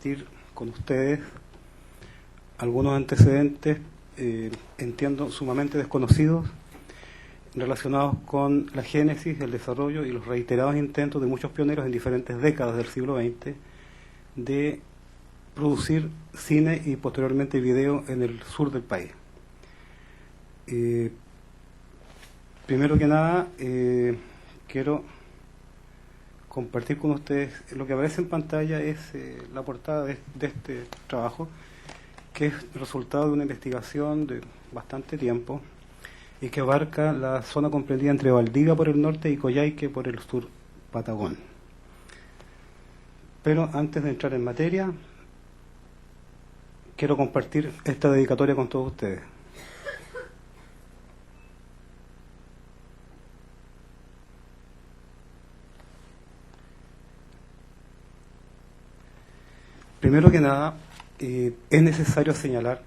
compartir con ustedes algunos antecedentes, entiendo, sumamente desconocidos, relacionados con la génesis, el desarrollo y los reiterados intentos de muchos pioneros en diferentes décadas del siglo XX de producir cine y posteriormente video en el sur del país. Primero que nada, quiero compartir con ustedes lo que aparece en pantalla. Es la portada de este trabajo, que es el resultado de una investigación de bastante tiempo y que abarca la zona comprendida entre Valdivia por el norte y Coyhaique por el sur patagón. Pero antes de entrar en materia, quiero compartir esta dedicatoria con todos ustedes. Primero que nada, es necesario señalar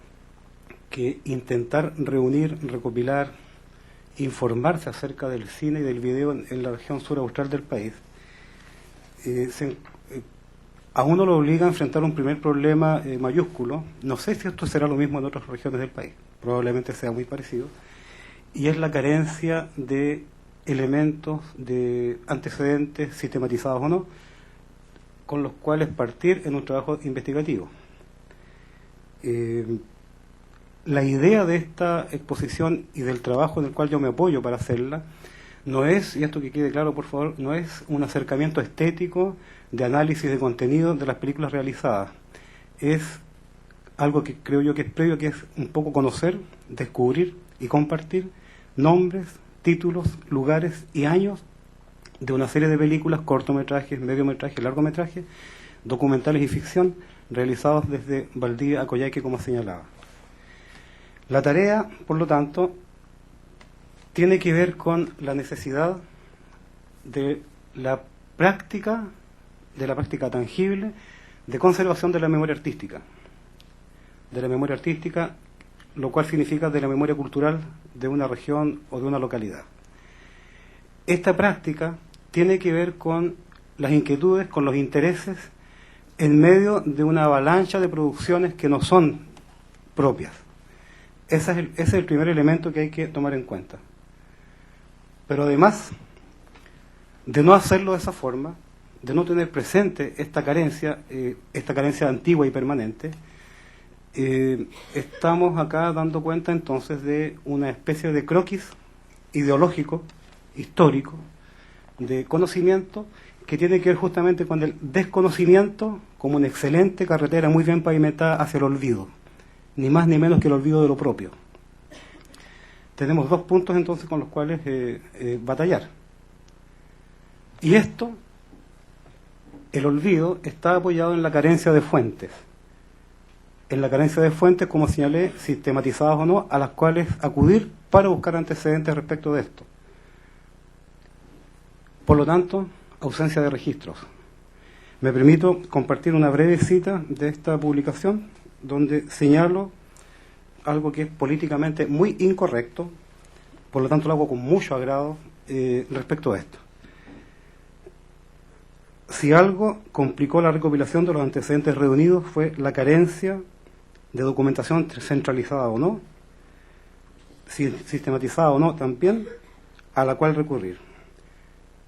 que intentar reunir, recopilar, informarse acerca del cine y del video en la región sur austral del país, a uno lo obliga a enfrentar un primer problema mayúsculo. No sé si esto será lo mismo en otras regiones del país, probablemente sea muy parecido, y es la carencia de elementos, de antecedentes sistematizados o no, con los cuales partir en un trabajo investigativo. La idea de esta exposición y del trabajo en el cual yo me apoyo para hacerla no es, y esto que quede claro por favor, no es un acercamiento estético de análisis de contenido de las películas realizadas. Es algo que creo yo que es previo, que es un poco conocer, descubrir y compartir nombres, títulos, lugares y años de una serie de películas, cortometrajes, mediometrajes, largometrajes, documentales y ficción, realizados desde Valdivia a Coyhaique, como señalaba. La tarea, por lo tanto, tiene que ver con la necesidad de la práctica tangible de conservación de la memoria artística, lo cual significa de la memoria cultural de una región o de una localidad. Esta práctica tiene que ver con las inquietudes, con los intereses, en medio de una avalancha de producciones que no son propias. Ese es el primer elemento que hay que tomar en cuenta. Pero además de no hacerlo de esa forma, de no tener presente esta carencia antigua y permanente, estamos acá dando cuenta entonces de una especie de croquis ideológico, histórico, de conocimiento, que tiene que ver justamente con el desconocimiento como una excelente carretera muy bien pavimentada hacia el olvido, ni más ni menos que el olvido de lo propio. Tenemos dos puntos entonces con los cuales batallar. Y esto, el olvido, está apoyado en la carencia de fuentes. Como señalé, sistematizadas o no, a las cuales acudir para buscar antecedentes respecto de esto. Por lo tanto, ausencia de registros. Me permito compartir una breve cita de esta publicación, donde señalo algo que es políticamente muy incorrecto, por lo tanto lo hago con mucho agrado respecto a esto. Si algo complicó la recopilación de los antecedentes reunidos fue la carencia de documentación centralizada o no, sistematizada o no también, a la cual recurrir.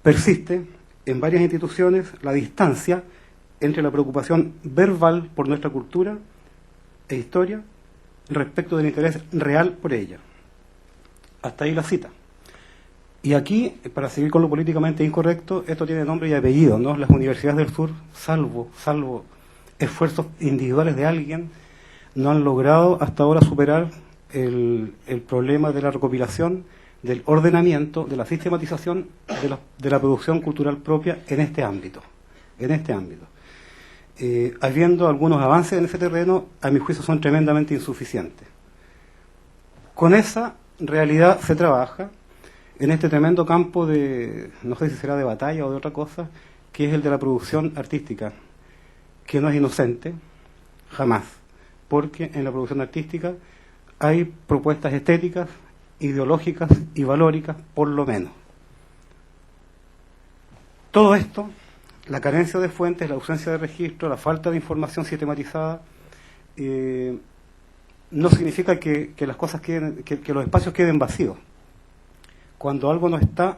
Persiste en varias instituciones la distancia entre la preocupación verbal por nuestra cultura e historia respecto del interés real por ella. Hasta ahí la cita. Y aquí, para seguir con lo políticamente incorrecto, esto tiene nombre y apellido, ¿no? Las universidades del sur, salvo esfuerzos individuales de alguien, no han logrado hasta ahora superar el problema de la recopilación, del ordenamiento, de la sistematización de la producción cultural propia en este ámbito. Habiendo algunos avances en ese terreno, a mi juicio son tremendamente insuficientes. Con esa realidad se trabaja en este tremendo campo de, no sé si será de batalla o de otra cosa, que es el de la producción artística, que no es inocente, jamás, porque en la producción artística hay propuestas estéticas, ideológicas y valóricas, por lo menos. Todo esto, la carencia de fuentes, la ausencia de registro, la falta de información sistematizada, no significa que las cosas queden, que los espacios queden vacíos. Cuando algo no está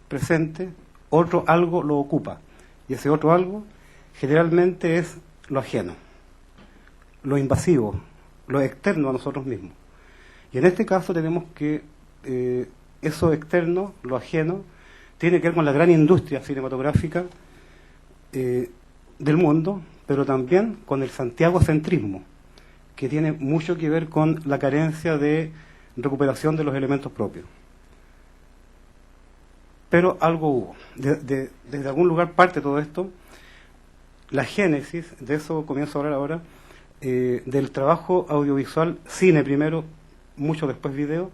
presente, otro algo lo ocupa. Y ese otro algo generalmente es lo ajeno, lo invasivo, lo externo a nosotros mismos. Y en este caso tenemos que eso externo, lo ajeno, tiene que ver con la gran industria cinematográfica del mundo, pero también con el santiagocentrismo, que tiene mucho que ver con la carencia de recuperación de los elementos propios. Pero algo hubo. Desde algún lugar parte todo esto. La génesis, de eso comienzo a hablar ahora, del trabajo audiovisual, cine primero, mucho después video,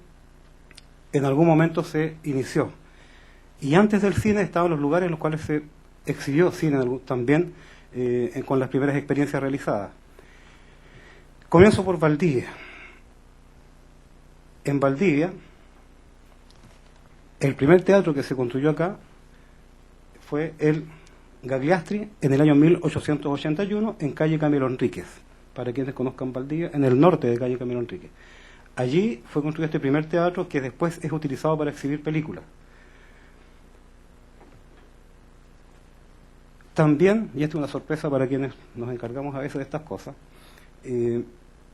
en algún momento se inició. Y antes del cine estaban los lugares en los cuales se exhibió cine también, con las primeras experiencias realizadas. Comienzo por Valdivia. En Valdivia, el primer teatro que se construyó acá fue el Gagliastri en el año 1881 en calle Camilo Enríquez, para quienes conozcan Valdivia, en el norte de calle Camilo Enríquez. Allí fue construido este primer teatro que después es utilizado para exhibir películas. También, y esto es una sorpresa para quienes nos encargamos a veces de estas cosas,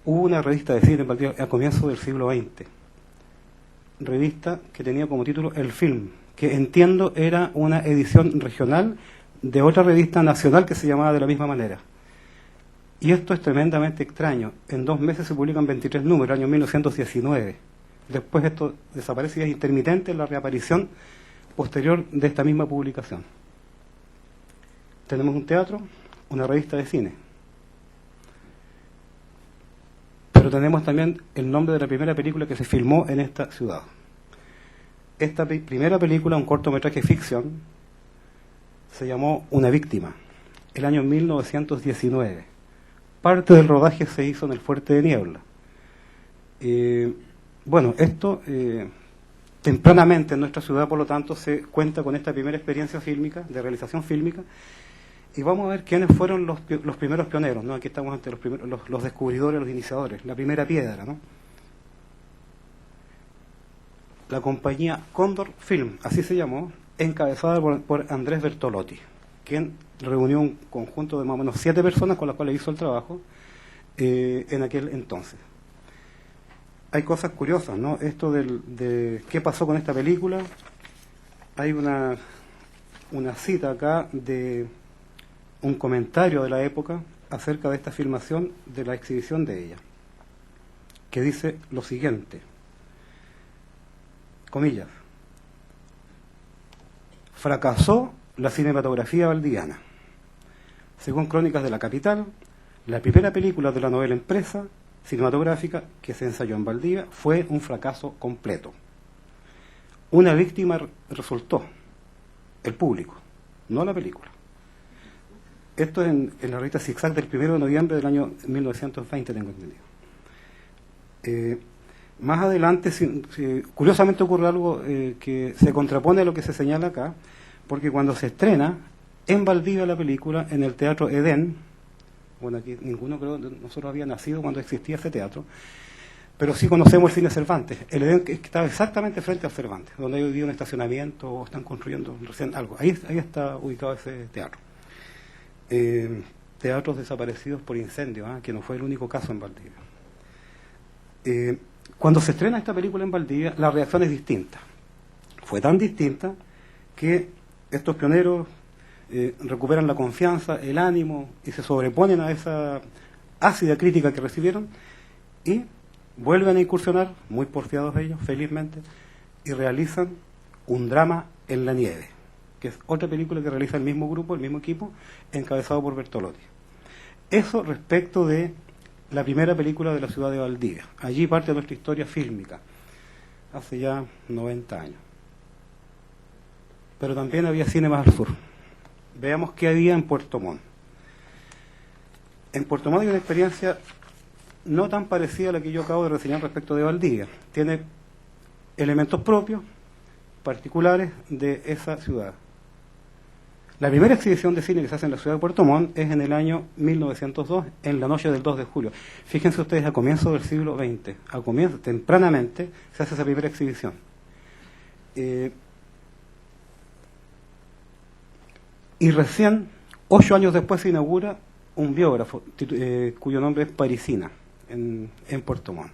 hubo una revista de cine en Valdivia a comienzos del siglo XX, revista que tenía como título El Film, que entiendo era una edición regional de otra revista nacional que se llamaba de la misma manera. Y esto es tremendamente extraño. En 2 meses se publican 23 números, año 1919. Después esto desaparece y es intermitente la reaparición posterior de esta misma publicación. Tenemos un teatro, una revista de cine. Pero tenemos también el nombre de la primera película que se filmó en esta ciudad. Esta primera película, un cortometraje ficción, se llamó Una víctima, el año 1919. Parte del rodaje se hizo en el Fuerte de Niebla. Bueno, esto tempranamente en nuestra ciudad, por lo tanto, se cuenta con esta primera experiencia fílmica, de realización fílmica, y vamos a ver quiénes fueron los primeros pioneros, ¿no? Aquí estamos ante los descubridores, los iniciadores, la primera piedra, ¿no? La compañía Cóndor Film, así se llamó, encabezada por Andrés Bertolotti, quien reunió un conjunto de más o menos 7 personas con las cuales hizo el trabajo en aquel entonces. Hay cosas curiosas, ¿no? Esto de qué pasó con esta película. Hay una cita acá de un comentario de la época acerca de esta filmación, de la exhibición de ella, que dice lo siguiente, comillas: fracasó la cinematografía valdiviana. Según Crónicas de la Capital, la primera película de la novela impresa cinematográfica que se ensayó en Valdivia fue un fracaso completo. Una víctima resultó el público, no la película. Esto es en la revista Zigzag del 1 de noviembre del año 1920, tengo entendido. Más adelante, curiosamente ocurre algo que se contrapone a lo que se señala acá, porque cuando se estrena en Valdivia la película, en el Teatro Edén, bueno, aquí ninguno creo de nosotros había nacido cuando existía ese teatro, pero sí conocemos el cine Cervantes. El Edén que estaba exactamente frente al Cervantes, donde hay hoy día un estacionamiento o están construyendo recién algo. Ahí está ubicado ese teatro. Teatros desaparecidos por incendio, que no fue el único caso en Valdivia. Cuando se estrena esta película en Valdivia, la reacción es distinta. Fue tan distinta que estos pioneros recuperan la confianza, el ánimo y se sobreponen a esa ácida crítica que recibieron y vuelven a incursionar, muy porfiados ellos, felizmente, y realizan Un drama en la nieve, que es otra película que realiza el mismo grupo, el mismo equipo, encabezado por Bertolotti. Eso respecto de la primera película de la ciudad de Valdivia. Allí parte nuestra historia fílmica, hace ya 90 años. Pero también había cine más al sur. Veamos qué había en Puerto Montt. En Puerto Montt hay una experiencia no tan parecida a la que yo acabo de reseñar respecto de Valdivia. Tiene elementos propios, particulares de esa ciudad. La primera exhibición de cine que se hace en la ciudad de Puerto Montt es en el año 1902, en la noche del 2 de julio. Fíjense ustedes, a comienzos del siglo XX, tempranamente, se hace esa primera exhibición. Y recién, 8 años después, se inaugura un biógrafo cuyo nombre es Parisina, en Puerto Montt.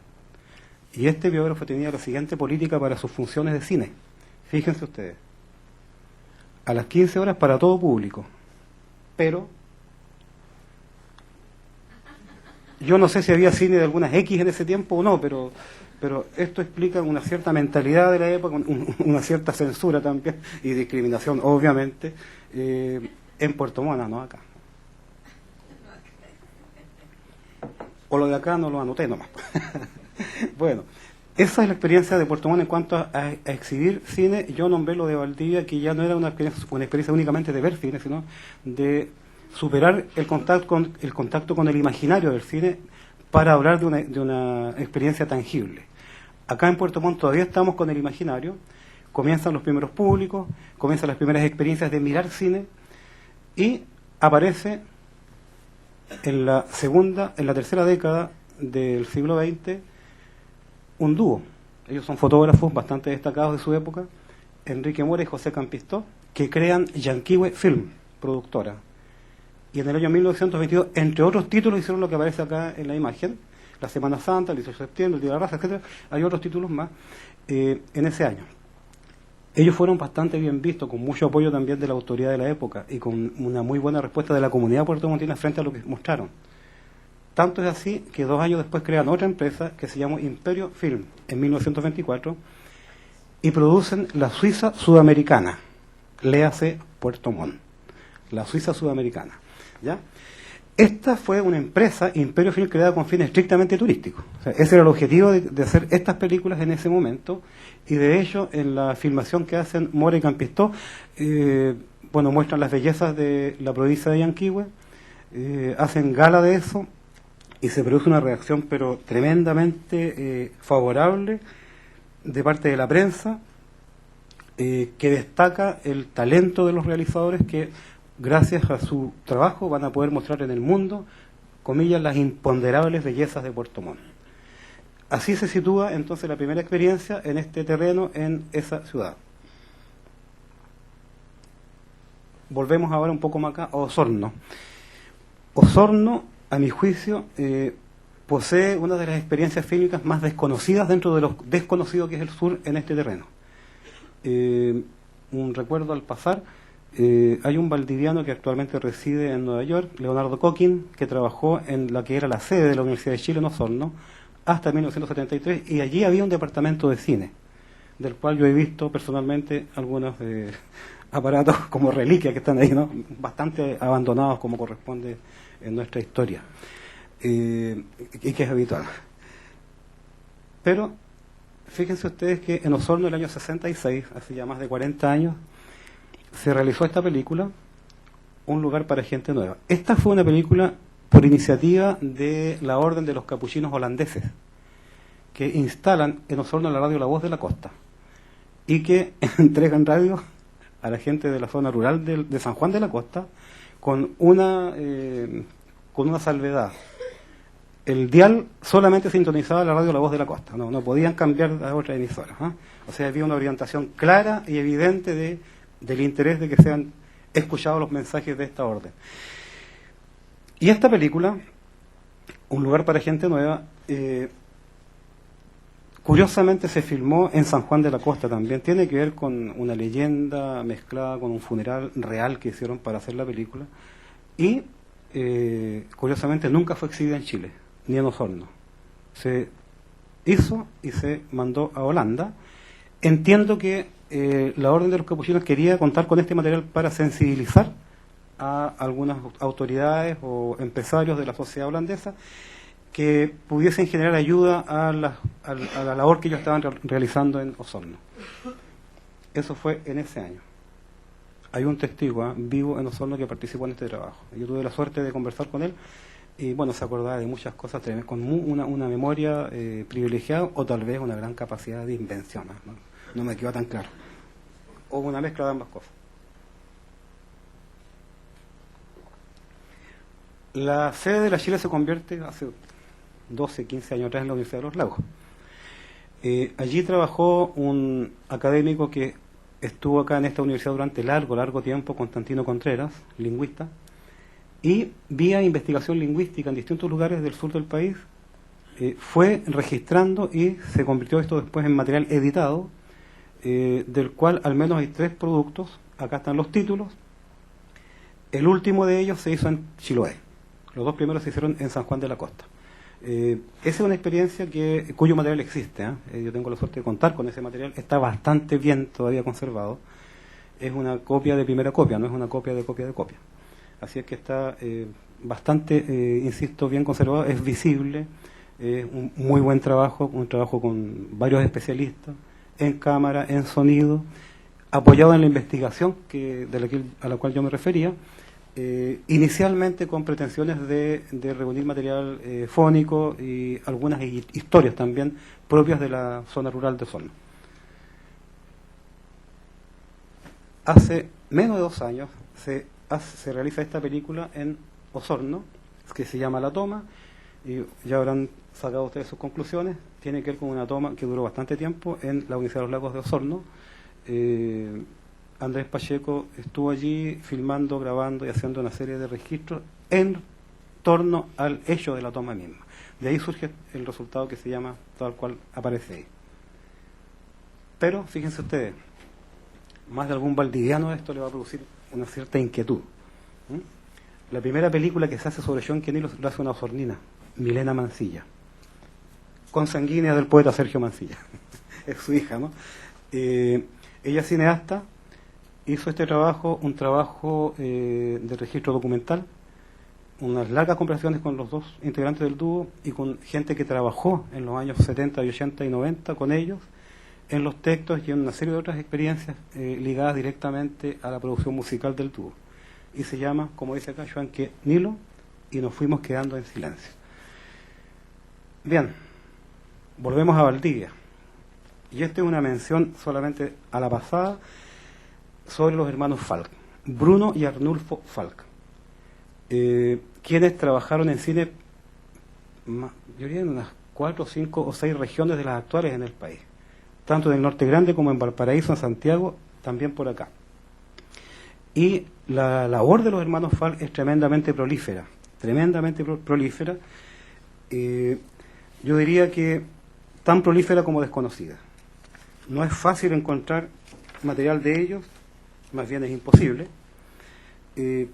Y este biógrafo tenía la siguiente política para sus funciones de cine. Fíjense ustedes. A las 15 horas para todo público. Pero yo no sé si había cine de algunas X en ese tiempo o no, pero esto explica una cierta mentalidad de la época, una cierta censura también y discriminación, obviamente, en Puerto Montt, no acá. O lo de acá no lo anoté nomás. Bueno, esa es la experiencia de Puerto Montt en cuanto a exhibir cine. Yo nombré lo de Valdivia, que ya no era una experiencia únicamente de ver cine, sino de superar el contacto con el imaginario del cine para hablar de una experiencia tangible. Acá en Puerto Montt todavía estamos con el imaginario, comienzan los primeros públicos, comienzan las primeras experiencias de mirar cine y aparece en la tercera década del siglo XX un dúo. Ellos son fotógrafos bastante destacados de su época, Enrique Mora y José Campistó, que crean Yanquihue Film, productora. Y en el año 1922, entre otros títulos, hicieron lo que aparece acá en la imagen, la Semana Santa, el 18 de septiembre, el Día de la Raza, etc. Hay otros títulos más en ese año. Ellos fueron bastante bien vistos, con mucho apoyo también de la autoridad de la época y con una muy buena respuesta de la comunidad puertomontina frente a lo que mostraron. Tanto es así que 2 años después crean otra empresa que se llamó Imperio Film en 1924 y producen La Suiza Sudamericana, léase Puerto Montt, La Suiza Sudamericana, ¿ya? Esta fue una empresa, Imperio Film, creada con fines estrictamente turísticos. O sea, ese era el objetivo de hacer estas películas en ese momento, y de hecho en la filmación que hacen Mora y Campistó, muestran las bellezas de la provincia de Yanquihue, hacen gala de eso, y se produce una reacción pero tremendamente favorable de parte de la prensa, que destaca el talento de los realizadores que gracias a su trabajo van a poder mostrar en el mundo, comillas, las imponderables bellezas de Puerto Montt. Así se sitúa entonces la primera experiencia en este terreno, en esa ciudad. Volvemos ahora un poco más acá a Osorno. Osorno, a mi juicio, posee una de las experiencias fílmicas más desconocidas dentro de lo desconocido que es el sur en este terreno. Un recuerdo al pasar, hay un valdiviano que actualmente reside en Nueva York, Leonardo Coquín, que trabajó en la que era la sede de la Universidad de Chile en Osorno hasta 1973, y allí había un departamento de cine, del cual yo he visto personalmente algunos aparatos como reliquias que están ahí, ¿no? Bastante abandonados como corresponde en nuestra historia, y que es habitual. Pero fíjense ustedes que en Osorno, el año 66, hace ya más de 40 años, se realizó esta película, Un lugar para gente nueva. Esta fue una película por iniciativa de la Orden de los Capuchinos Holandeses, que instalan en Osorno la radio La Voz de la Costa y que entregan radio a la gente de la zona rural de San Juan de la Costa con una salvedad. El dial solamente sintonizaba la radio La Voz de la Costa, no podían cambiar a otra emisora, ¿eh? O sea, había una orientación clara y evidente del interés de que sean escuchados los mensajes de esta orden. Y esta película, Un lugar para gente nueva, curiosamente se filmó en San Juan de la Costa también. Tiene que ver con una leyenda mezclada con un funeral real que hicieron para hacer la película. Y curiosamente nunca fue exhibida en Chile, ni en Osorno. Se hizo y se mandó a Holanda. Entiendo que la Orden de los Capuchinos quería contar con este material para sensibilizar a algunas autoridades o empresarios de la sociedad holandesa que pudiesen generar ayuda a la labor que ellos estaban realizando en Osorno. Eso fue en ese año. Hay un testigo vivo en Osorno que participó en este trabajo. Yo tuve la suerte de conversar con él y se acordaba de muchas cosas con una memoria privilegiada, o tal vez una gran capacidad de invención, no me quedó tan claro, o una mezcla de ambas cosas. La sede de la Chile se convierte hace 12, 15 años atrás en la Universidad de los Lagos. Allí trabajó un académico que estuvo acá en esta universidad durante largo tiempo, Constantino Contreras, lingüista, y vía investigación lingüística en distintos lugares del sur del país, fue registrando y se convirtió esto después en material editado, del cual al menos hay 3 productos. Acá están los títulos. El último de ellos se hizo en Chiloé. Los 2 primeros se hicieron en San Juan de la Costa. Esa es una experiencia cuyo material existe. Yo tengo la suerte de contar con ese material. Está bastante bien todavía conservado. Es una copia de primera copia, no es una copia de copia de copia. Así es que está bastante, insisto, bien conservado. Es visible. Un muy buen trabajo, un trabajo con varios especialistas en cámara, en sonido, apoyado en la investigación a la cual yo me refería, inicialmente con pretensiones de reunir material fónico y algunas historias también propias de la zona rural de Osorno. Hace menos de 2 años se realiza esta película en Osorno, que se llama La Toma, y ya habrán sacado ustedes sus conclusiones. Tiene que ver con una toma que duró bastante tiempo en la Universidad de los Lagos de Osorno. Andrés Pacheco estuvo allí filmando, grabando y haciendo una serie de registros en torno al hecho de la toma misma. De ahí surge el resultado que se llama tal cual aparece ahí. Pero fíjense ustedes, más de algún valdiviano esto le va a producir una cierta inquietud. La primera película que se hace sobre John Kennedy lo hace una osornina, Milena Mancilla, consanguínea del poeta Sergio Mancilla. Es su hija, ¿no? Ella es cineasta, hizo este trabajo, un trabajo de registro documental, unas largas conversaciones con los 2 integrantes del dúo y con gente que trabajó en los años 70 y 80 y 90 con ellos en los textos y en una serie de otras experiencias ligadas directamente a la producción musical del dúo. Y se llama, como dice acá, Joan que Nilo, y nos fuimos quedando en silencio. Bien, volvemos a Valdivia. Y esta es una mención solamente a la pasada sobre los hermanos Falk, Bruno y Arnulfo Falk, quienes trabajaron en cine, yo diría en unas 4, 5 o 6 regiones de las actuales en el país, tanto en el Norte Grande como en Valparaíso, en Santiago, también por acá. Y la labor de los hermanos Falk es tremendamente prolífera. Yo diría que tan prolífera como desconocida. No es fácil encontrar material de ellos, más bien es imposible. En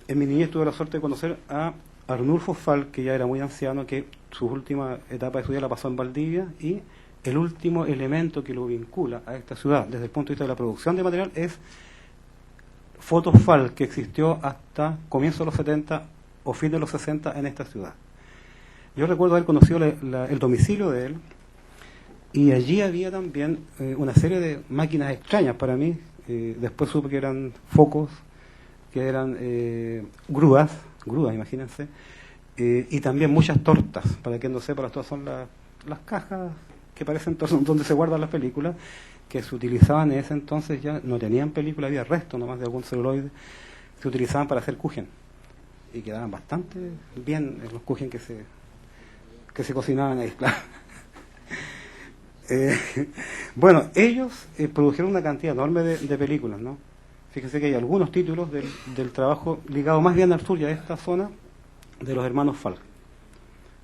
mi niñez tuve la suerte de conocer a Arnulfo Falk, que ya era muy anciano, que su última etapa de su vida la pasó en Valdivia, y el último elemento que lo vincula a esta ciudad desde el punto de vista de la producción de material es Fotos Falk, que existió hasta comienzos de los 70 o fin de los 60 en esta ciudad. Yo recuerdo haber conocido el domicilio de él, y allí había también una serie de máquinas extrañas para mí. Después supe que eran focos, que eran grúas, imagínense, y también muchas tortas. Para quien no sepa, las tortas son las cajas que parecen donde se guardan las películas, que se utilizaban en ese entonces. Ya no tenían película, había resto nomás de algún celuloide. Se utilizaban para hacer kuchen, y quedaban bastante bien los kuchen que se cocinaban ahí, claro. Bueno, ellos produjeron una cantidad enorme de películas, ¿no? Fíjense que hay algunos títulos del trabajo ligado más bien al sur y a esta zona de los hermanos Falk.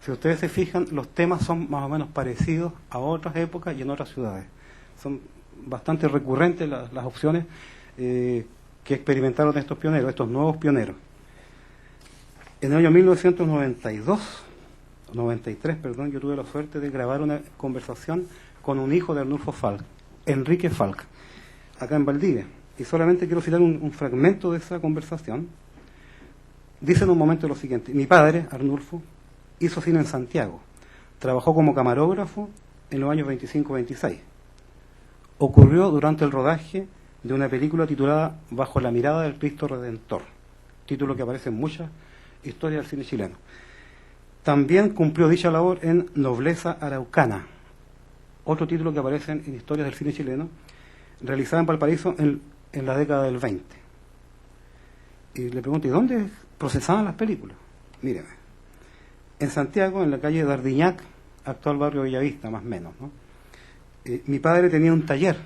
Si ustedes se fijan, los temas son más o menos parecidos a otras épocas y en otras ciudades. Son bastante recurrentes las opciones que experimentaron estos pioneros, estos nuevos pioneros. En el año 1993, yo tuve la suerte de grabar una conversación con un hijo de Arnulfo Falk, Enrique Falk, acá en Valdivia. Y solamente quiero citar un fragmento de esa conversación. Dice en un momento lo siguiente: mi padre, Arnulfo, hizo cine en Santiago. Trabajó como camarógrafo en los años 25-26. Ocurrió durante el rodaje de una película titulada Bajo la mirada del Cristo Redentor, título que aparece en muchas historias del cine chileno. También cumplió dicha labor en Nobleza Araucana, otro título que aparece en historias del cine chileno, realizada en Valparaíso en la década del 20. Y le pregunto, ¿y dónde procesaban las películas? Míreme, en Santiago, en la calle de Ardiñac, actual barrio Bellavista, más o menos, ¿no? Mi padre tenía un taller.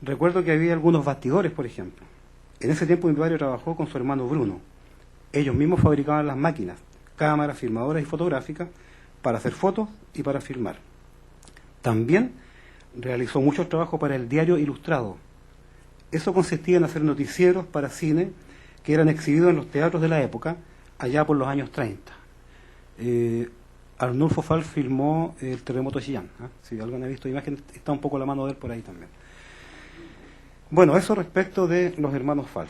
Recuerdo que había algunos bastidores, por ejemplo. En ese tiempo mi padre trabajó con su hermano Bruno. Ellos mismos fabricaban las máquinas, cámaras, filmadoras y fotográficas para hacer fotos y para filmar. También realizó muchos trabajos para el Diario Ilustrado. Eso consistía en hacer noticieros para cine que eran exhibidos en los teatros de la época, allá por los años 30. Arnulfo Fall filmó el terremoto de Chillán. ¿Eh? Si alguien ha visto imagen, está un poco la mano de él por ahí también. Bueno, eso respecto de los hermanos Fall.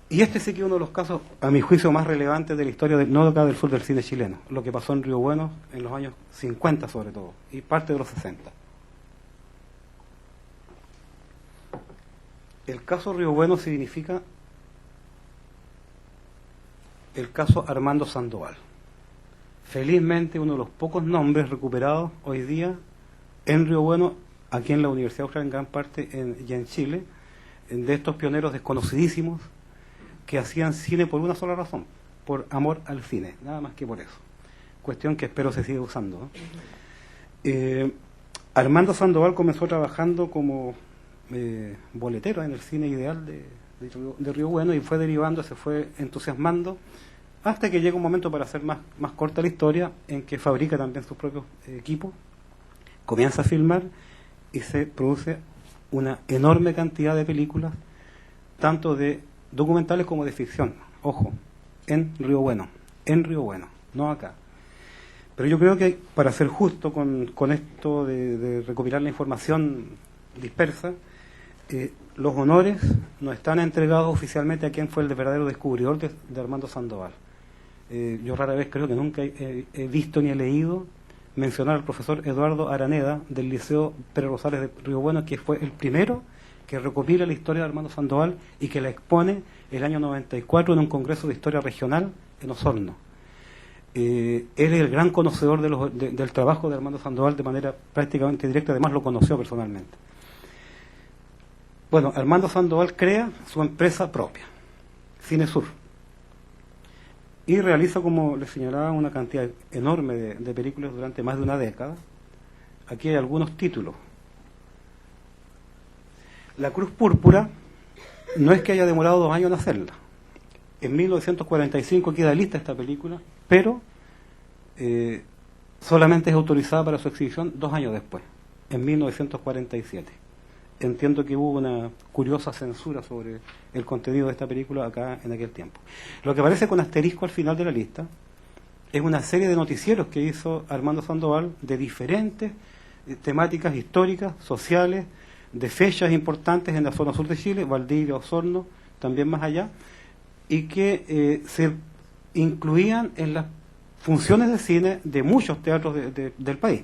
Y este sí que es uno de los casos, a mi juicio, más relevantes de la historia no acá del sur del cine chileno, lo que pasó en Río Bueno en los años 50 sobre todo, y parte de los 60. El caso Río Bueno significa el caso Armando Sandoval. Felizmente uno de los pocos nombres recuperados hoy día en Río Bueno, aquí en la Universidad Austral en gran parte y en Chile, de estos pioneros desconocidísimos que hacían cine por una sola razón, por amor al cine, nada más que por eso. Cuestión que espero se siga usando, ¿no? Armando Sandoval comenzó trabajando como boletero en el cine ideal de Río Bueno y fue derivando, se fue entusiasmando hasta que llega un momento, para hacer más corta la historia, en que fabrica también sus propios equipos, comienza a filmar y se produce una enorme cantidad de películas, tanto de documentales como de ficción, ojo, en Río Bueno, no acá. Pero yo creo que para ser justo con esto de recopilar la información dispersa, los honores no están entregados oficialmente a quien fue el verdadero descubridor de Armando Sandoval. Yo rara vez, creo que nunca he visto ni he leído mencionar al profesor Eduardo Araneda del Liceo Pérez Rosales de Río Bueno, que fue el primero que recopila la historia de Armando Sandoval y que la expone el año 94 en un congreso de historia regional en Osorno. Él es el gran conocedor del trabajo de Armando Sandoval de manera prácticamente directa, además lo conoció personalmente. Bueno, Armando Sandoval crea su empresa propia, Cinesur, y realiza, como les señalaba, una cantidad enorme de películas durante más de una década. Aquí hay algunos títulos. La Cruz Púrpura no es que haya demorado 2 años en hacerla. En 1945 queda lista esta película, pero solamente es autorizada para su exhibición 2 años después, en 1947. Entiendo que hubo una curiosa censura sobre el contenido de esta película acá en aquel tiempo. Lo que aparece con asterisco al final de la lista es una serie de noticieros que hizo Armando Sandoval de diferentes temáticas históricas, sociales, de fechas importantes en la zona sur de Chile, Valdivia, Osorno, también más allá, y que se incluían en las funciones de cine de muchos teatros del país.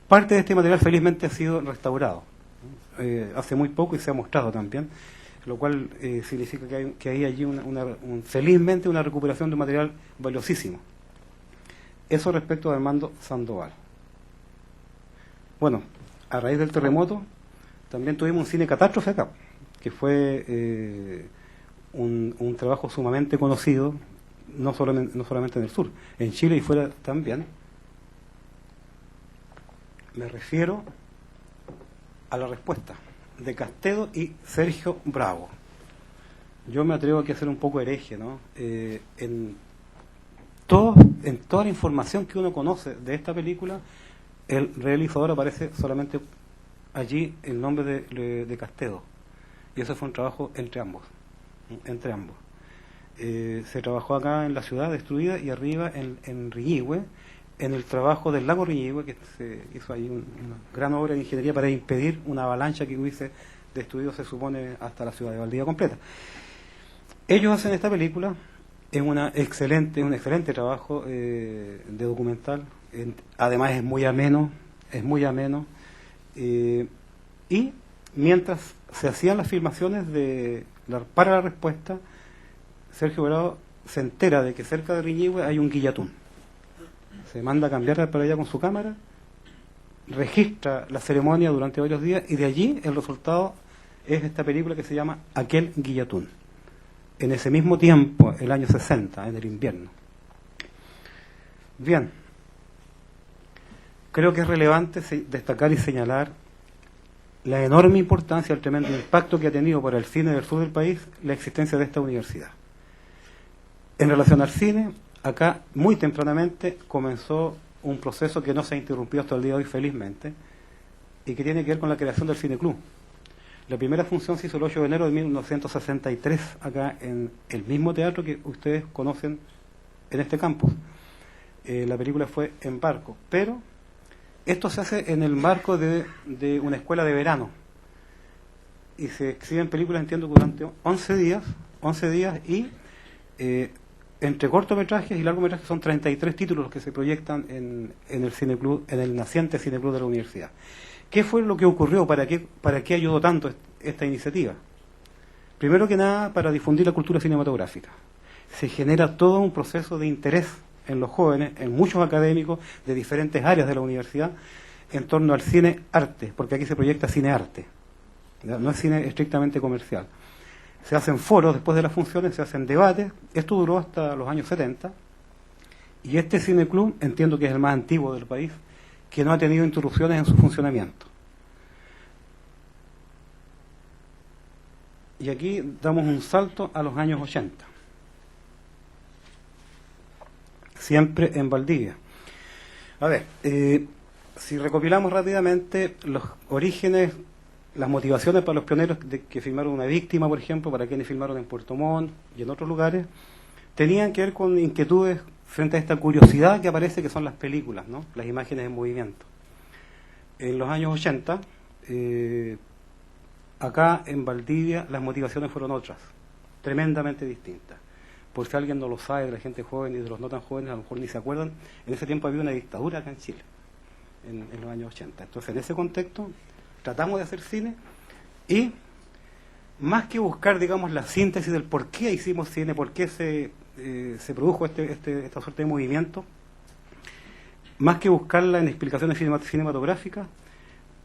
Parte de este material felizmente ha sido restaurado hace muy poco y se ha mostrado también, lo cual significa que hay allí felizmente una recuperación de un material valiosísimo. Eso respecto a Armando Sandoval. Bueno, a raíz del terremoto también tuvimos un cine catástrofe acá, que fue un trabajo sumamente conocido, no solamente en el sur, en Chile y fuera también. Me refiero a La Respuesta, de Castedo y Sergio Bravo. Yo me atrevo aquí a ser un poco hereje, ¿no? En toda la información que uno conoce de esta película, el realizador aparece solamente allí el nombre de Castedo, y eso fue un trabajo entre ambos. Se trabajó acá en la ciudad destruida y arriba en Riñihue, en el trabajo del lago Riñihue, que se hizo ahí una gran obra de ingeniería para impedir una avalancha que hubiese destruido, se supone, hasta la ciudad de Valdivia completa. Ellos hacen esta película, es un excelente trabajo de documental, además es muy ameno, y mientras se hacían las filmaciones para La Respuesta, Sergio Bravo se entera de que cerca de Riñihue hay un guillatún. Se manda a cambiar para allá con su cámara, registra la ceremonia durante varios días y de allí el resultado es esta película que se llama Aquel Guillatún. en ese mismo tiempo, el año 60, en el invierno. Bien, creo que es relevante destacar y señalar la enorme importancia, el tremendo impacto que ha tenido para el cine del sur del país la existencia de esta universidad. En relación al cine, acá muy tempranamente comenzó un proceso que no se ha interrumpido hasta el día de hoy, felizmente, y que tiene que ver con la creación del Cine Club. La primera función se hizo el 8 de enero de 1963, acá en el mismo teatro que ustedes conocen en este campus. La película fue En Barco, pero esto se hace en el marco de una escuela de verano, y se exhiben películas, entiendo, durante 11 días, y entre cortometrajes y largometrajes son 33 títulos los que se proyectan en el Cine Club, en el naciente Cine Club de la universidad. ¿Qué fue lo que ocurrió? ¿Para qué ayudó tanto esta iniciativa? Primero que nada, para difundir la cultura cinematográfica. Se genera todo un proceso de interés en los jóvenes, en muchos académicos de diferentes áreas de la universidad, en torno al cine-arte, porque aquí se proyecta cine-arte, no es cine estrictamente comercial. Se hacen foros después de las funciones, se hacen debates. Esto duró hasta los años 70, y este Cine Club, entiendo que es el más antiguo del país, que no ha tenido interrupciones en su funcionamiento. Y aquí damos un salto a los años 80, siempre en Valdivia. A ver, si recopilamos rápidamente los orígenes, las motivaciones para los pioneros que filmaron Una víctima, por ejemplo, para quienes filmaron en Puerto Montt y en otros lugares, tenían que ver con inquietudes frente a esta curiosidad que aparece, que son las películas, ¿no? Las imágenes en movimiento. En los años 80, acá en Valdivia, las motivaciones fueron otras, tremendamente distintas. Por si alguien no lo sabe, de la gente joven y de los no tan jóvenes, a lo mejor ni se acuerdan, en ese tiempo había una dictadura acá en Chile, en los años 80. Entonces, en ese contexto, tratamos de hacer cine, y más que buscar, digamos, la síntesis del por qué hicimos cine, por qué se produjo esta suerte de movimiento, más que buscarla en explicaciones cinematográficas,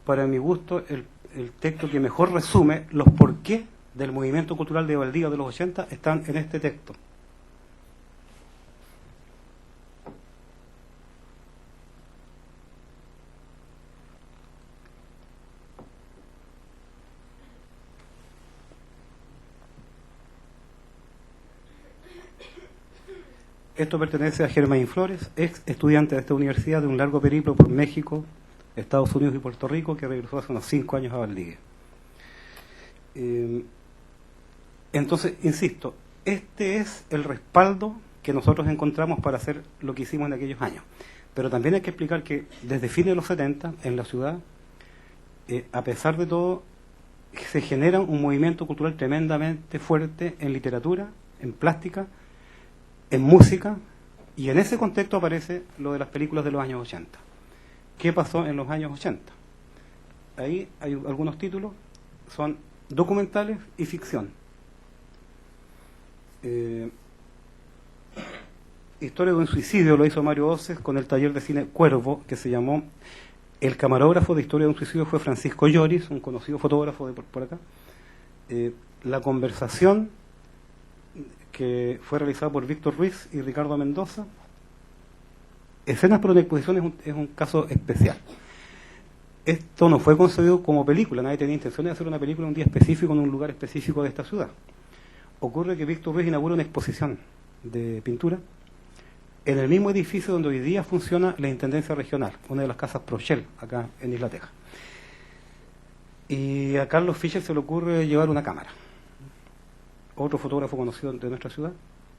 para mi gusto, el texto que mejor resume los porqués del movimiento cultural de Valdivia de los 80 están en este texto. Esto pertenece a Germain Flores, ex estudiante de esta universidad de un largo periplo por México, Estados Unidos y Puerto Rico, que regresó hace unos 5 años a Valdivia. Entonces, insisto, este es el respaldo que nosotros encontramos para hacer lo que hicimos en aquellos años. Pero también hay que explicar que desde fines de los 70, en la ciudad, a pesar de todo, se genera un movimiento cultural tremendamente fuerte en literatura, en plástica, en música, y en ese contexto aparece lo de las películas de los años 80. ¿Qué pasó en los años 80? Ahí hay algunos títulos, son documentales y ficción. Historia de un suicidio lo hizo Mario Oces con el taller de cine Cuervo, que se llamó. El camarógrafo de Historia de un suicidio fue Francisco Lloris, un conocido fotógrafo de por acá. La conversación, que fue realizada por Víctor Ruiz y Ricardo Mendoza. Escenas por una exposición es un caso especial. Esto no fue concebido como película, nadie tenía intención de hacer una película en un día específico, en un lugar específico de esta ciudad. Ocurre que Víctor Ruiz inaugura una exposición de pintura en el mismo edificio donde hoy día funciona la Intendencia Regional, una de las casas Prochel, acá en Isla Teja. Y a Carlos Fischer se le ocurre llevar una cámara. Otro fotógrafo conocido de nuestra ciudad,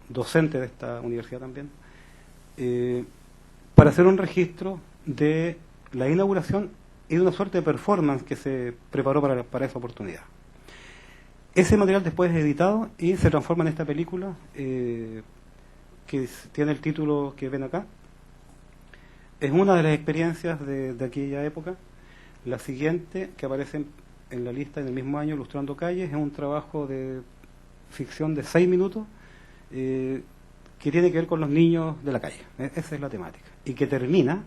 docente de esta universidad también, para hacer un registro de la inauguración y de una suerte de performance que se preparó para esa oportunidad. Ese material después es editado y se transforma en esta película que tiene el título que ven acá. Es una de las experiencias de aquella época. La siguiente, que aparece en la lista en el mismo año, Ilustrando Calles, es un trabajo de ficción de 6 minutos que tiene que ver con los niños de la calle. Esa es la temática. Y que termina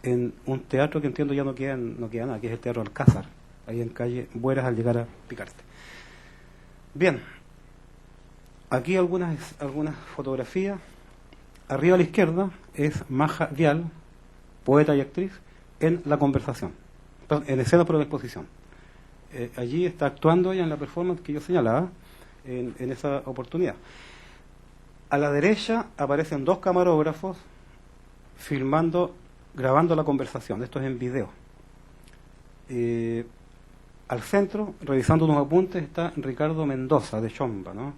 en un teatro que entiendo ya no queda nada, que es el Teatro Alcázar, ahí en calle Bueras al llegar a Picarte. Bien, Aquí algunas fotografías. Arriba a la izquierda es Maja Vial, poeta y actriz, en La Conversación, en escena por la exposición. Allí está actuando ella en la performance que yo señalaba en esa oportunidad. A la derecha aparecen dos camarógrafos grabando la conversación. Esto es en video. Al centro, revisando unos apuntes, está Ricardo Mendoza, de Chomba, ¿no?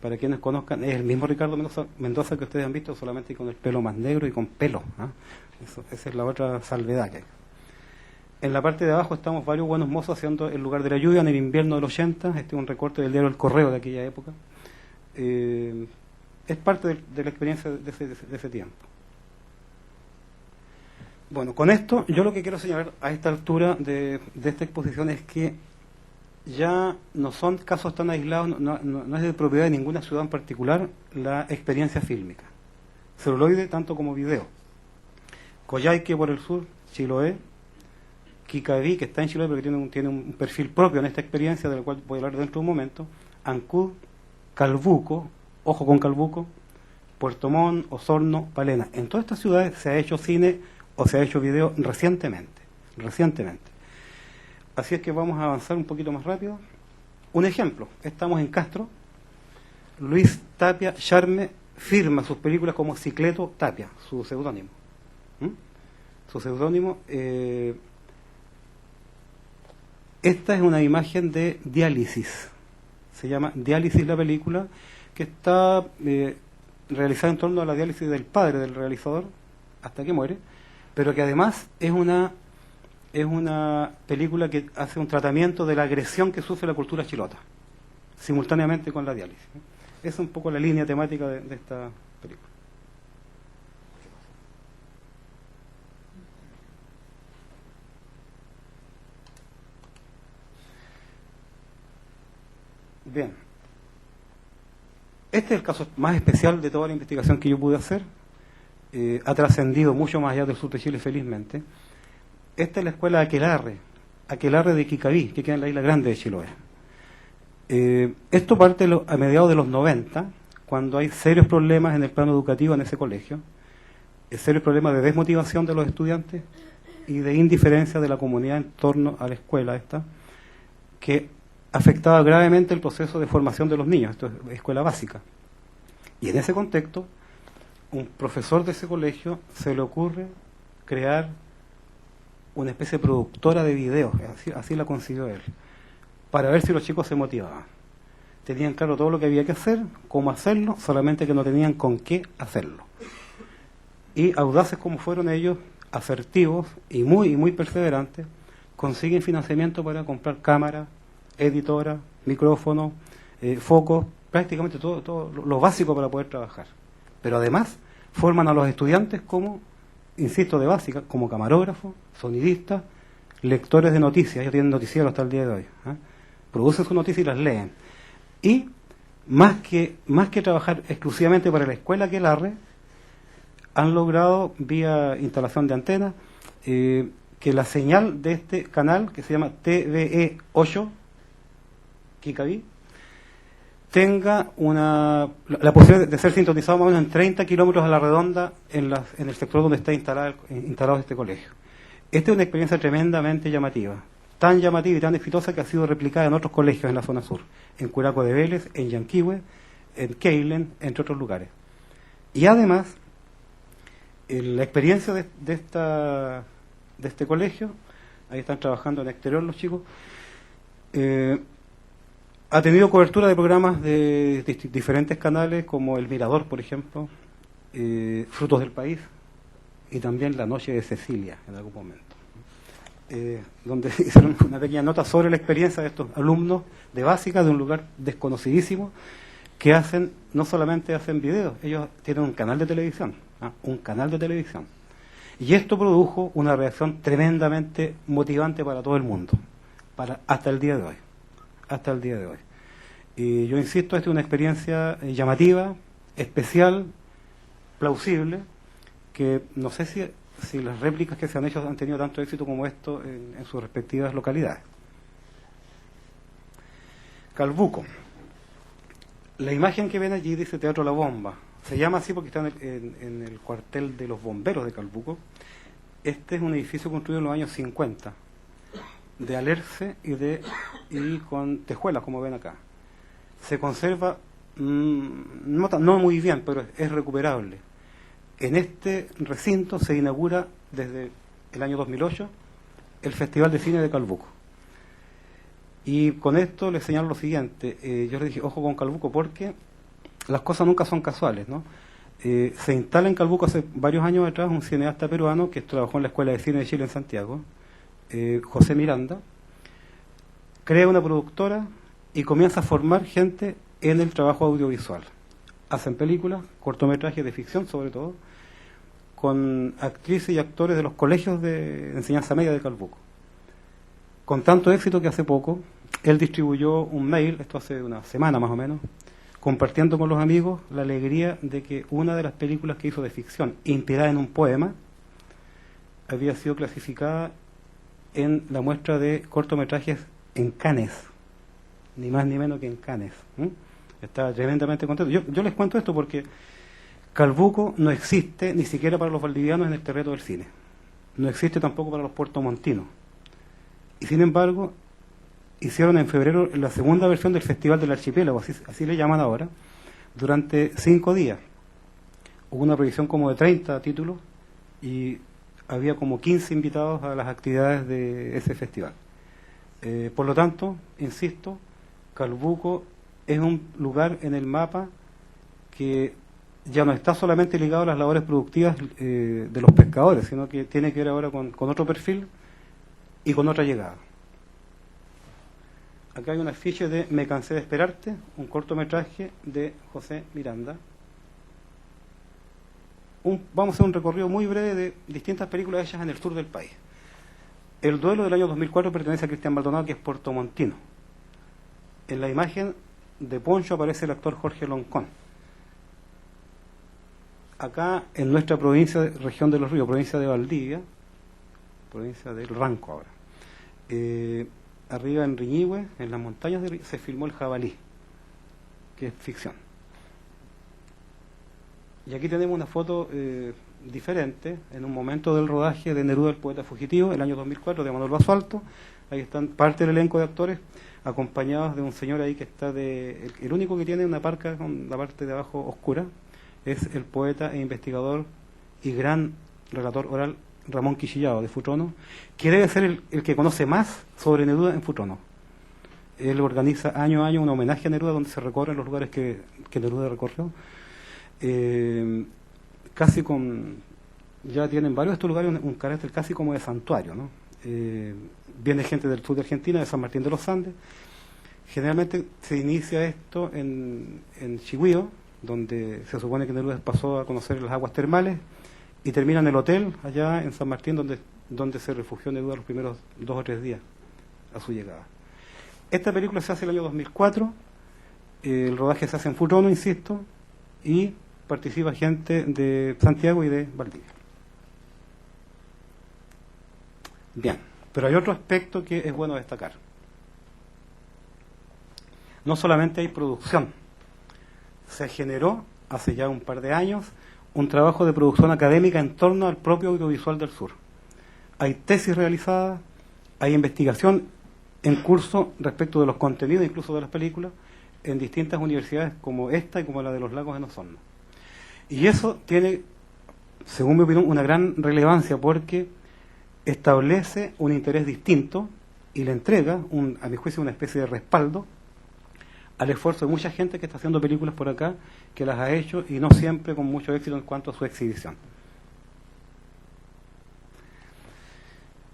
Para quienes conozcan, es el mismo Ricardo Mendoza que ustedes han visto, solamente con el pelo más negro y con pelo, ¿no? Esa es la otra salvedad que hay. En la parte de abajo estamos varios buenos mozos haciendo El lugar de la lluvia en el invierno del 80. Este es un recorte del diario El Correo de aquella época. Es parte de la experiencia de ese tiempo. Bueno, con esto yo lo que quiero señalar a esta altura de esta exposición es que ya no son casos tan aislados, no es de propiedad de ninguna ciudad en particular la experiencia fílmica. Celuloide tanto como video. Coyhaique por el sur, Chiloé, Kikaví, que está en Chiloé, pero que tiene un perfil propio en esta experiencia, de la cual voy a hablar dentro de un momento, Ancud, Calbuco, ojo con Calbuco, Puerto Montt, Osorno, Palena. En todas estas ciudades se ha hecho cine o se ha hecho video recientemente. Así es que vamos a avanzar un poquito más rápido. Un ejemplo, estamos en Castro. Luis Tapia Charme firma sus películas como Cicleto Tapia, su seudónimo. Su seudónimo. Esta es una imagen de Diálisis. Se llama Diálisis la película, que está realizada en torno a la diálisis del padre del realizador, hasta que muere, pero que además es una película que hace un tratamiento de la agresión que sufre la cultura chilota, simultáneamente con la diálisis. Esa es un poco la línea temática de esta película. Bien. Este es el caso más especial de toda la investigación que yo pude hacer. Ha trascendido mucho más allá del sur de Chile, felizmente. Esta es la escuela Aquelarre de Kikaví, que queda en la isla grande de Chiloé. Esto parte a mediados de los 90, cuando hay serios problemas en el plano educativo en ese colegio, serios problemas de desmotivación de los estudiantes y de indiferencia de la comunidad en torno a la escuela esta, que afectaba gravemente el proceso de formación de los niños. Esto es escuela básica. Y en ese contexto, un profesor de ese colegio se le ocurre crear una especie de productora de videos, así la concibió él, para ver si los chicos se motivaban. Tenían claro todo lo que había que hacer, cómo hacerlo, solamente que no tenían con qué hacerlo. Y audaces como fueron ellos, asertivos y muy perseverantes, consiguen financiamiento para comprar cámaras, editoras, micrófonos, focos, prácticamente todo lo básico para poder trabajar. Pero además forman a los estudiantes como, insisto, de básica, como camarógrafos, sonidistas, lectores de noticias. Ellos tienen noticieros hasta el día de hoy. Producen sus noticias y las leen. Y más que trabajar exclusivamente para la escuela Aquelarre, han logrado, vía instalación de antenas, que la señal de este canal, que se llama TVE 8, Kikaví, tenga la posibilidad de ser sintonizado más o menos en 30 kilómetros a la redonda en el sector donde está instalado este colegio. Esta es una experiencia tremendamente llamativa, tan llamativa y tan exitosa que ha sido replicada en otros colegios en la zona sur, en Curaco de Vélez, en Yanquihue, en Keilen, entre otros lugares. Y además, la experiencia de este colegio, ahí están trabajando en el exterior los chicos, ha tenido cobertura de programas de diferentes canales, como El Mirador, por ejemplo, Frutos del País, y también La Noche de Cecilia, en algún momento, donde hicieron una pequeña nota sobre la experiencia de estos alumnos de básica de un lugar desconocidísimo, que no solamente hacen videos, ellos tienen un canal de televisión, y esto produjo una reacción tremendamente motivante para todo el mundo, hasta el día de hoy. Y yo insisto, esta es una experiencia llamativa, especial, plausible, que no sé si las réplicas que se han hecho han tenido tanto éxito como esto en sus respectivas localidades. Calbuco. La imagen que ven allí dice Teatro La Bomba. Se llama así porque está en el cuartel de los bomberos de Calbuco. Este es un edificio construido en los años 50, de alerce y con tejuelas, como ven acá. Se conserva no muy bien, pero es recuperable. En este recinto se inaugura desde el año 2008 el Festival de Cine de Calbuco. Y con esto les señalo lo siguiente. Yo les dije, ojo con Calbuco, porque las cosas nunca son casuales, ¿no? Se instala en Calbuco hace varios años atrás un cineasta peruano que trabajó en la Escuela de Cine de Chile en Santiago, José Miranda, crea una productora y comienza a formar gente en el trabajo audiovisual. Hacen películas, cortometrajes de ficción sobre todo, con actrices y actores de los colegios de enseñanza media de Calbuco. Con tanto éxito que hace poco, él distribuyó un mail, esto hace una semana más o menos, compartiendo con los amigos la alegría de que una de las películas que hizo de ficción, inspirada en un poema, había sido clasificada en la muestra de cortometrajes en Cannes, ni más ni menos que en Cannes. Estaba tremendamente contento. Yo les cuento esto porque Calbuco no existe ni siquiera para los valdivianos en el terreno del cine. No existe tampoco para los puertomontinos. Y sin embargo, hicieron en febrero la segunda versión del Festival del Archipiélago, así le llaman ahora, durante 5 días. Hubo una proyección como de 30 títulos y había como 15 invitados a las actividades de ese festival. Por lo tanto, insisto, Calbuco es un lugar en el mapa que ya no está solamente ligado a las labores productivas de los pescadores, sino que tiene que ver ahora con otro perfil y con otra llegada. Acá hay un afiche de Me cansé de esperarte, un cortometraje de José Miranda. Vamos a hacer un recorrido muy breve de distintas películas hechas en el sur del país. El Duelo del año 2004 pertenece a Cristian Maldonado, que es puertomontino. En la imagen de Poncho aparece el actor Jorge Loncón. Acá en nuestra provincia, región de Los Ríos, provincia de Valdivia, provincia del Ranco ahora, arriba en Riñihue, en las montañas de Riñihue, se filmó El Jabalí, que es ficción. Y aquí tenemos una foto diferente, en un momento del rodaje de Neruda el poeta fugitivo, el año 2004, de Manuel Basualto. Ahí están parte del elenco de actores, acompañados de un señor ahí que está el único que tiene una parca con la parte de abajo oscura, es el poeta e investigador y gran relator oral Ramón Quisillao, de Futrono, que debe ser el que conoce más sobre Neruda en Futrono. Él organiza año a año un homenaje a Neruda donde se recorren los lugares que Neruda recorrió. Ya tienen varios de estos lugares un carácter casi como de santuario, ¿no? Viene gente del sur de Argentina, de San Martín de los Andes. Generalmente se inicia esto en Chigüío, donde se supone que Neruda pasó a conocer las aguas termales, y termina en el hotel allá en San Martín, donde se refugió Neruda los primeros 2 o 3 días a su llegada. Esta película se hace el año 2004, el rodaje se hace en Futrono, insisto, y participa gente de Santiago y de Valdivia. Bien, pero hay otro aspecto que es bueno destacar. No solamente hay producción, se generó hace ya un par de años un trabajo de producción académica en torno al propio audiovisual del sur. Hay tesis realizadas, hay investigación en curso respecto de los contenidos, incluso de las películas, en distintas universidades como esta y como la de los Lagos en Osorno. Y eso tiene, según mi opinión, una gran relevancia porque establece un interés distinto y le entrega, a mi juicio, una especie de respaldo al esfuerzo de mucha gente que está haciendo películas por acá, que las ha hecho y no siempre con mucho éxito en cuanto a su exhibición.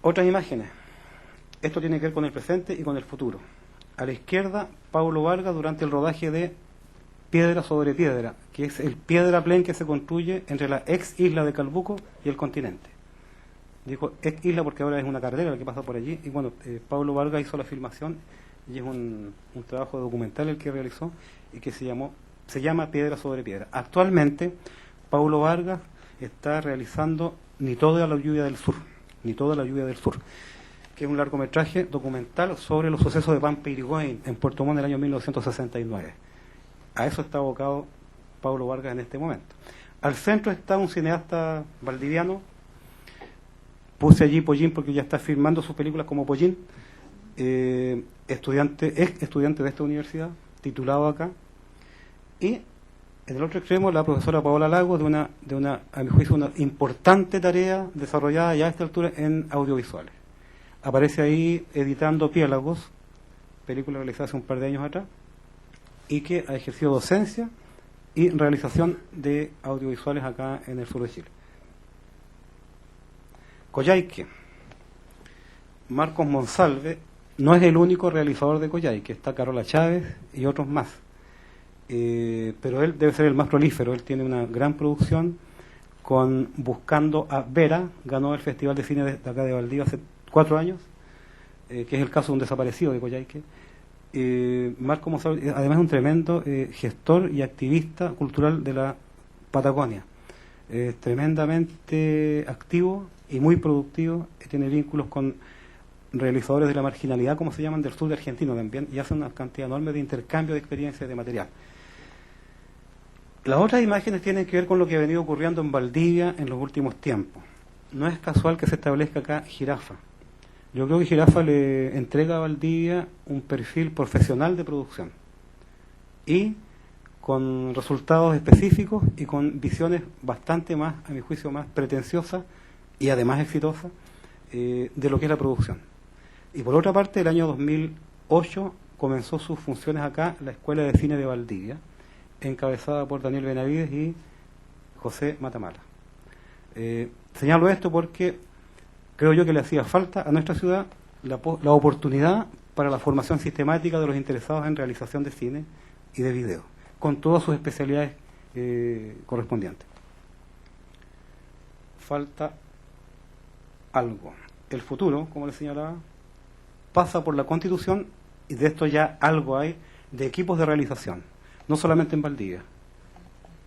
Otras imágenes. Esto tiene que ver con el presente y con el futuro. A la izquierda, Paulo Vargas durante el rodaje de Piedra sobre Piedra, que es el piedraplén que se construye entre la ex isla de Calbuco y el continente. Digo ex isla porque ahora es una carretera la que pasa por allí, y bueno, Paulo Vargas hizo la filmación y es un trabajo documental el que realizó y que se llama Piedra sobre Piedra. Actualmente, Paulo Vargas está realizando Ni toda la lluvia del sur, que es un largometraje documental sobre los sucesos de Pampa Irigoyen en Puerto Montt en el año 1969. A eso está abocado Pablo Vargas en este momento. Al centro está un cineasta valdiviano, puse allí Pollín porque ya está filmando sus películas como Pollín, ex estudiante de esta universidad, titulado acá, y en el otro extremo la profesora Paola Lagos de una, a mi juicio, una importante tarea desarrollada ya a esta altura en audiovisuales. Aparece ahí editando Piélagos, película realizada hace un par de años atrás, y que ha ejercido docencia y realización de audiovisuales acá en el sur de Chile. Coyhaique. Marcos Monsalve no es el único realizador de Coyhaique, está Carola Chávez y otros más. Pero él debe ser el más prolífero. Él tiene una gran producción con Buscando a Vera, ganó el Festival de Cine de acá de Valdivia hace 4 años, que es el caso de un desaparecido de Coyhaique. Marco Monsalve además es un tremendo gestor y activista cultural de la Patagonia, tremendamente activo y muy productivo, tiene vínculos con realizadores de la marginalidad, como se llaman, del sur de Argentina también, y hace una cantidad enorme de intercambio de experiencias de material. Las otras imágenes tienen que ver con lo que ha venido ocurriendo en Valdivia en los últimos tiempos. No es casual que se establezca acá Jirafa. Yo creo que Jirafa le entrega a Valdivia un perfil profesional de producción y con resultados específicos y con visiones bastante más, a mi juicio, más pretenciosas y además exitosas de lo que es la producción. Y por otra parte, el año 2008 comenzó sus funciones acá la Escuela de Cine de Valdivia, encabezada por Daniel Benavides y José Matamala. Señalo esto porque creo yo que le hacía falta a nuestra ciudad la oportunidad para la formación sistemática de los interesados en realización de cine y de video, con todas sus especialidades correspondientes. Falta algo. El futuro, como les señalaba, pasa por la Constitución, y de esto ya algo hay, de equipos de realización, no solamente en Valdivia,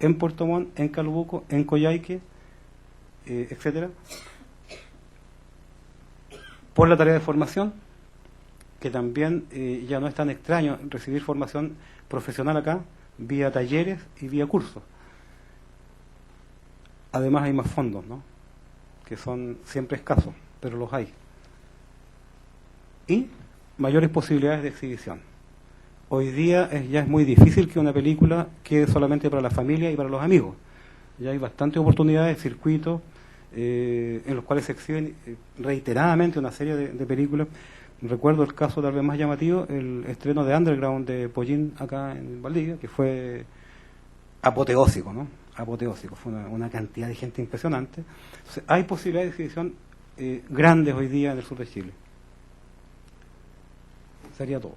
en Puerto Montt, en Calbuco, en Coyhaique, etcétera, por la tarea de formación, que también ya no es tan extraño recibir formación profesional acá, vía talleres y vía cursos. Además hay más fondos, ¿no?, que son siempre escasos, pero los hay. Y mayores posibilidades de exhibición. Hoy día ya es muy difícil que una película quede solamente para la familia y para los amigos. Ya hay bastantes oportunidades, circuitos, en los cuales se exhiben reiteradamente una serie de películas. Recuerdo el caso tal vez más llamativo, el estreno de Underground de Pollín acá en Valdivia, que fue apoteósico, ¿no? Apoteósico, fue una cantidad de gente impresionante. Entonces, hay posibilidades de exhibición grandes hoy día en el sur de Chile. Sería todo.